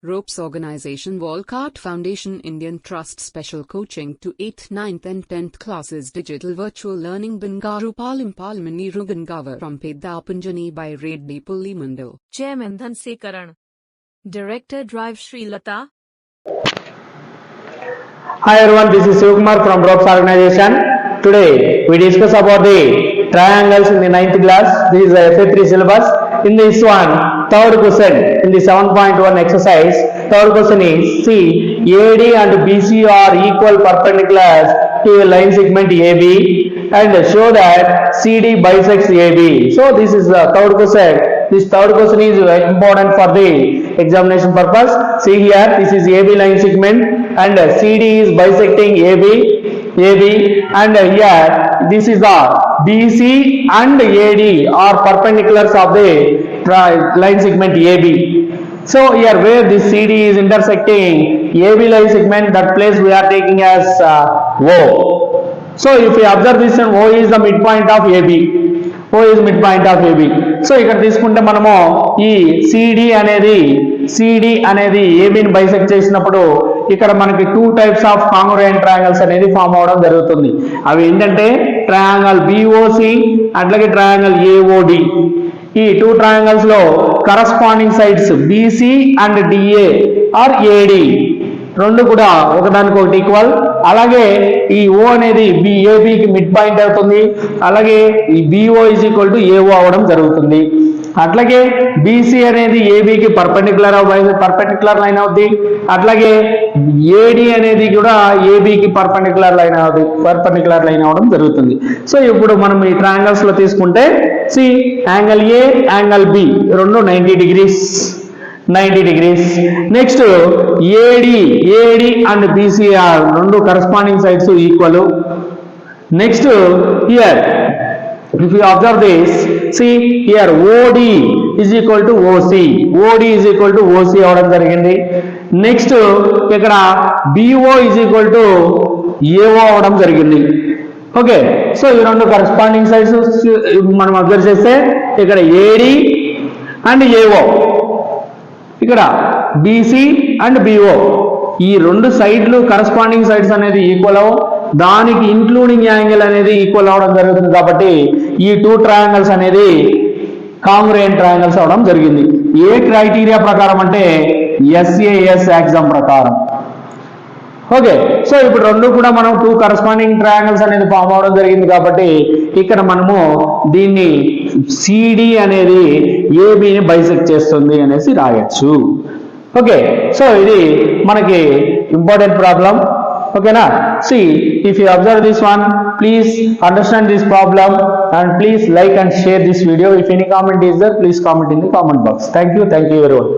Ropes Organization Walcott Foundation Indian Trust Special Coaching to 8th, 9th and 10th classes Digital Virtual Learning Bangaru Palim Rugangavar from Pedapunjani by Reddy Pulli Mandal. Chairman Dhansekaran. Director Drive Sri Lata. Hi everyone, this is Sivakumar from Ropes Organization. Today we discuss about the triangles in the 9th class. This is the FA3 syllabus. In this one, third question in the 7.1 exercise, third question is, see, AD and BC are equal perpendiculars to a line segment AB and show that CD bisects AB. So this is the third question. This third question is important for the examination purpose. See here, this is AB line segment and CD is bisecting AB and here this is the BC and AD are perpendiculars of the line segment AB. So here where this CD is intersecting AB line segment, that place we are taking as O. So if we observe this, O is the midpoint of AB. O is midpoint of AB. So ఇక్కడ తీసుకుంటే మనము ఈ CD అనేది AB ని bisect చేసినప్పుడు ఇక్కడ మనకి two types of congruent triangles అనేది ఫామ్ అవడం జరుగుతుంది. అవి ఏంటంటే ట్రయాంగిల్ BOC అట్లాగే ట్రయాంగిల్ AOD. ఈ టూ ట్రయాంగిల్స్ లో corresponding sides BC and DA are AD రెండు కూడా ఒకదానికొకటి ఈక్వల్. అలాగే ఈ O అనేది AB కి మిడ్ పాయింట్ అవుతుంది. అలాగే ఈ BO is equal to AO అవడం జరుగుతుంది. అట్లాగే BC అనేది AB కి పర్పెండిక్యులర్ లైన్ అవుద్ది. అట్లాగే AD అనేది కూడా AB కి పర్పెండిక్యులర్ లైన్ అవడం జరుగుతుంది. సో ఇప్పుడు మనం ఈ ట్రయాంగిల్స్ లో తీసుకుంటే C angle A angle B రెండు 90 degrees. Next AD and BC are రెండు corresponding sides equal. Next here if you observe this, see here OD is equal to OC అవడం జరిగింది. నెక్స్ట్ ఇక్కడ BO is equal to AO అవడం జరిగింది. Okay, so ఈ రెండు corresponding sides మనం observe చేస్తే ఇక్కడ AD అండ్ AO, ఇక్కడ BC అండ్ BO ఈ రెండు సైడ్లు కరస్పాండింగ్ సైడ్స్ అనేది ఈక్వల్ దానికి ఇంక్లూడింగ్ యాంగిల్ అనేది ఈక్వల్ అవడం జరుగుతుంది. కాబట్టి ఈ టూ ట్రయాంగిల్స్ అనేది కాంగ్రుయెంట్ ట్రయాంగిల్స్ అవడం జరిగింది. ఏ క్రైటీరియా ప్రకారం అంటే SAS ఎగ్జామ్ ప్రకారం. ఓకే, సో ఇప్పుడు రెండు కూడా మనం టూ కరస్పాండింగ్ ట్రయాంగిల్స్ అనేది ఫామ్ అవడం జరిగింది. కాబట్టి ఇక్కడ మనము దీన్ని CD అనేది ABని బైసెక్ట్ చేస్తుంది అనేసి రాయొచ్చు. ఓకే, సో ఇది మనకి ఇంపార్టెంట్ ప్రాబ్లం. ఓకేనా? See, if you observe this one, please understand this problem and please like and share this video. If any comment is there, please comment in the comment box. Thank you everyone.